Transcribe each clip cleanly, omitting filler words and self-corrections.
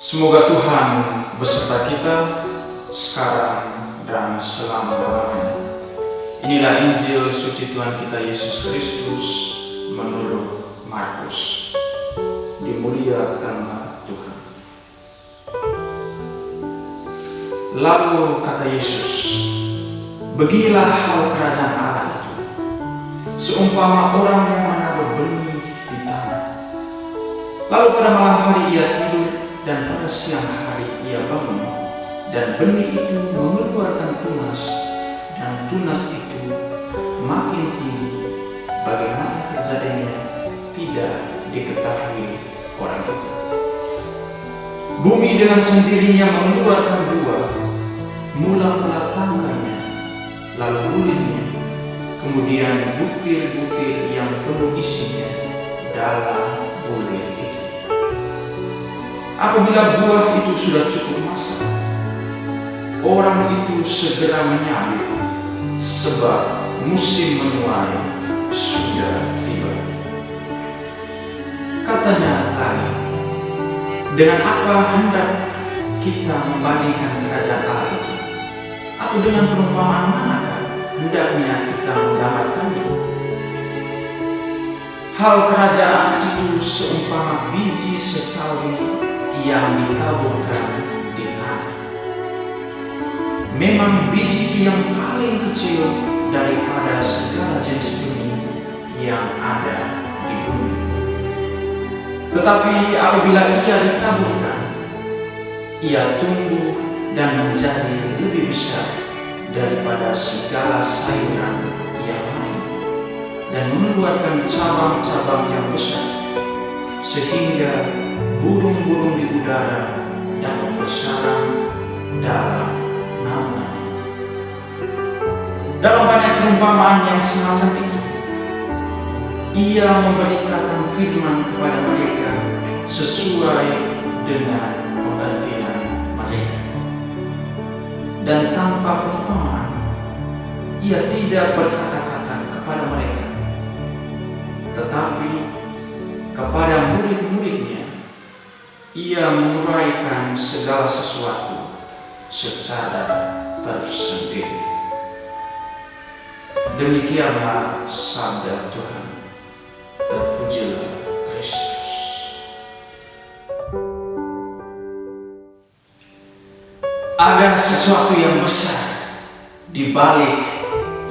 Semoga Tuhan beserta kita sekarang dan selama-lamanya. Inilah Injil suci Tuhan kita Yesus Kristus menurut Markus. Dimuliakanlah Tuhan. Lalu kata Yesus, beginilah hal kerajaan Allah itu. Seumpama orang yang menaruh benih di tanah. Lalu pada malam hari ia tidur, dan pada siang hari ia bangun, dan benih itu mengeluarkan tunas, dan tunas itu makin tinggi. Bagaimana terjadinya tidak diketahui orang itu. Bumi dengan sendirinya mengeluarkan buah, mula-mula tangkainya, lalu bulirnya, kemudian butir-butir yang penuh isinya dalam bulir itu. Apabila buah itu sudah cukup masak, orang itu segera menyambut, sebab musim menuai sudah tiba. Katanya lagi, dengan apa hendak kita membandingkan kerajaan Allah itu? Atau dengan perumpamaan manakah hendaknya kita menggambarkannya? Hal kerajaan itu seumpama biji sesawi yang ditaburkan di tanah. Memang biji itu yang paling kecil daripada segala jenis benih yang ada di bumi. Tetapi apabila ia ditaburkan, ia tumbuh dan menjadi lebih besar daripada segala sayuran yang lain, dan mengeluarkan cabang-cabang yang besar, sehingga burung-burung di udara dapat bersarang dalam naungannya. Dalam banyak perumpamaan yang semacam itu, ia memberitakan firman kepada mereka sesuai dengan pengertian mereka. Dan tanpa perumpamaan, ia tidak berkata-kata kepada mereka, tetapi kepada murid-muridnya ia menguraikan segala sesuatu secara tersendiri. Demikianlah sabda Tuhan. Terpujilah Kristus. Ada sesuatu yang besar di balik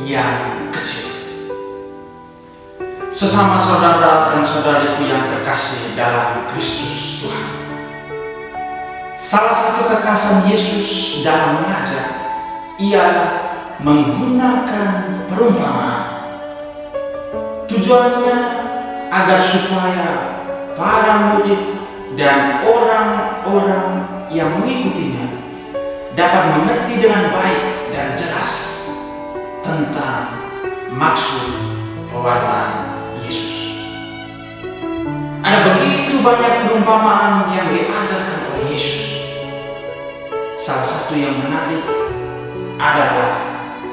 yang kecil. Sesama saudara dan saudariku yang terkasih dalam Kristus Tuhan, salah satu kekhasan Yesus dalam mengajar ialah menggunakan perumpamaan. Tujuannya agar supaya para murid dan orang-orang yang mengikutinya dapat mengerti dengan baik dan jelas tentang maksud perbuatan Yesus. Ada begitu banyak perumpamaan yang diajarkan oleh Yesus. Salah satu yang menarik adalah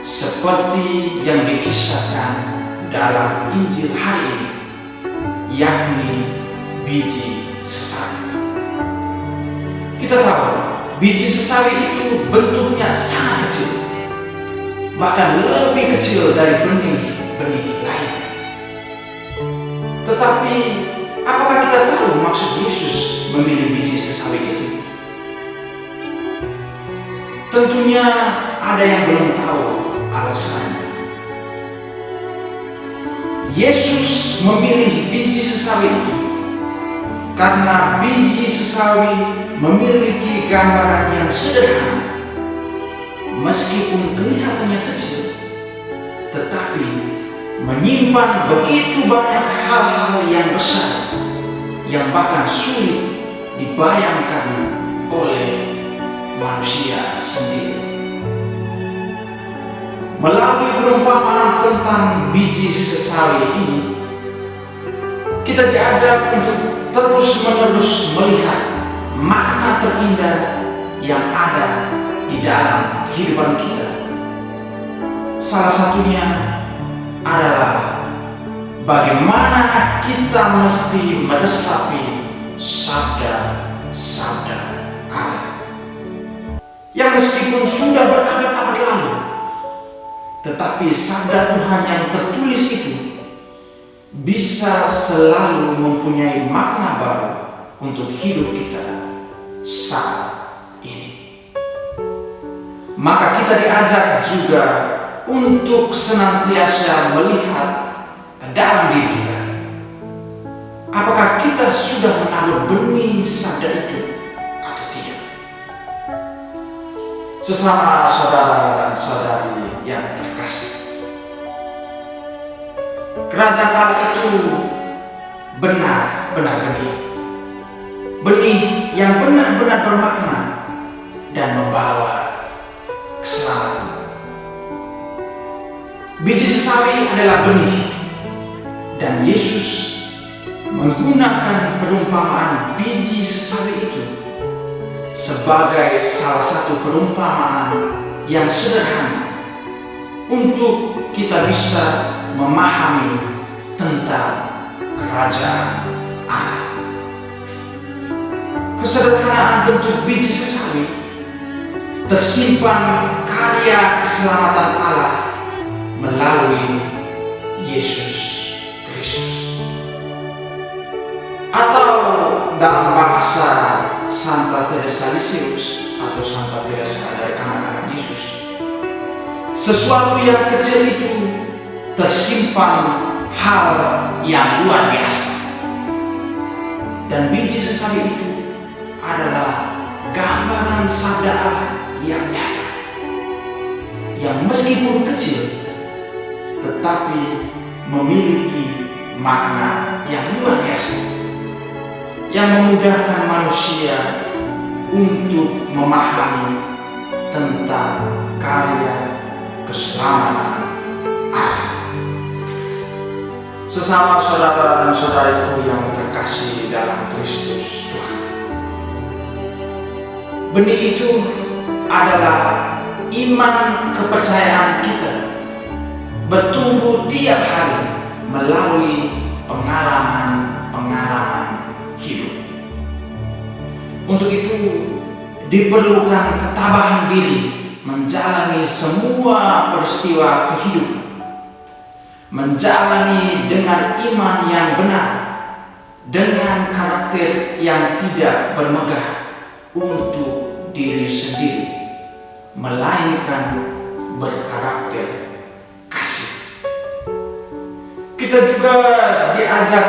seperti yang dikisahkan dalam Injil hari ini, yakni biji sesawi. Kita tahu biji sesawi itu bentuknya sangat kecil, bahkan lebih kecil dari benih-benih lain. Tetapi apakah kita tahu maksud Yesus memilih biji sesawi itu? Tentunya ada yang belum tahu alasannya. Yesus memilih biji sesawi itu karena biji sesawi memiliki gambaran yang sederhana. Meskipun kelihatannya kecil, tetapi menyimpan begitu banyak hal-hal yang besar yang bahkan sulit dibayangkan oleh manusia sendiri. Melalui perumpamaan tentang biji sesawi ini, kita diajak untuk terus-menerus melihat makna terindah yang ada di dalam kehidupan kita. Salah satunya adalah bagaimana kita mesti meresapi sabda-sabda yang meskipun sudah berabad-abad lalu, tetapi sabda Tuhan yang tertulis itu bisa selalu mempunyai makna baru untuk hidup kita saat ini. Maka kita diajak juga untuk senantiasa melihat ke dalam diri kita. Apakah kita sudah menabur benih sabda itu atau tidak? Sesama saudara dan saudari yang terkasih, kerajaan Allah itu benar-benar benih yang benar-benar bermakna dan membawa keselamatan. Biji sesawi adalah benih, dan Yesus menggunakan perumpamaan biji sesawi itu sebagai salah satu perumpamaan yang sederhana untuk kita bisa memahami tentang kerajaan Allah. Kesederhanaan bentuk biji sesawi tersimpan karya keselamatan Allah melalui Yesus Kristus. Atau dalam bahasa Santa Teresa Lisieux atau Santa Teresa dari anak-anak Yesus, sesuatu yang kecil itu tersimpan hal yang luar biasa. Dan biji sesawi itu adalah gambaran sabda Allah yang nyata, yang meskipun kecil tetapi memiliki makna yang luar biasa, yang memudahkan manusia untuk memahami tentang karya keselamatan Allah. Sesama saudara dan saudariku yang terkasih dalam Kristus Tuhan, benih itu adalah iman kepercayaan kita bertumbuh tiap hari melalui pengalaman hidup. Untuk itu diperlukan ketabahan diri menjalani semua peristiwa kehidupan, menjalani dengan iman yang benar, dengan karakter yang tidak bermegah untuk diri sendiri, melainkan berkarakter kasih. Kita juga diajak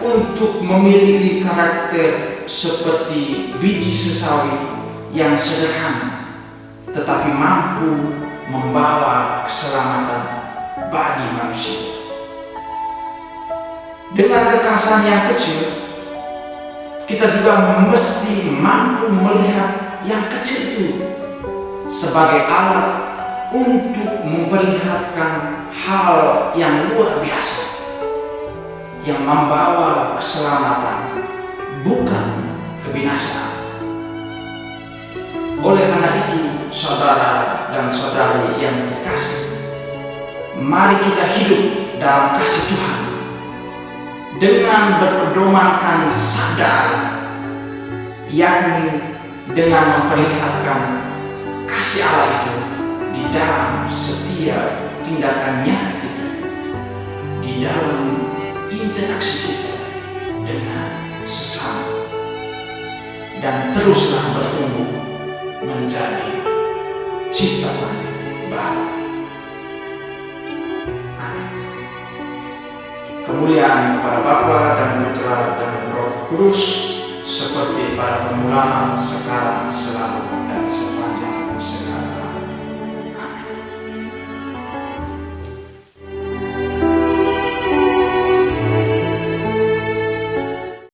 untuk memiliki karakter seperti biji sesawi yang sederhana tetapi mampu membawa keselamatan bagi manusia. Dengan kekasan yang kecil, kita juga mesti mampu melihat yang kecil itu sebagai alat untuk memperlihatkan hal yang luar biasa yang membawa keselamatan, bukan kebinasaan. Oleh karena itu, saudara dan saudari yang terkasih, mari kita hidup dalam kasih Tuhan dengan berpedomankan sabda, yakni dengan memperlihatkan kasih Allah itu di dalam setiap tindakan nyata kita, di dalam interaksi kita dengan sesama, dan teruslah bertumbuh menjadi ciptaan baru. Amin. Kemuliaan kepada Bapa dan Putra dan Roh Kudus, seperti pada permulaan, sekarang, selalu, dan selamanya.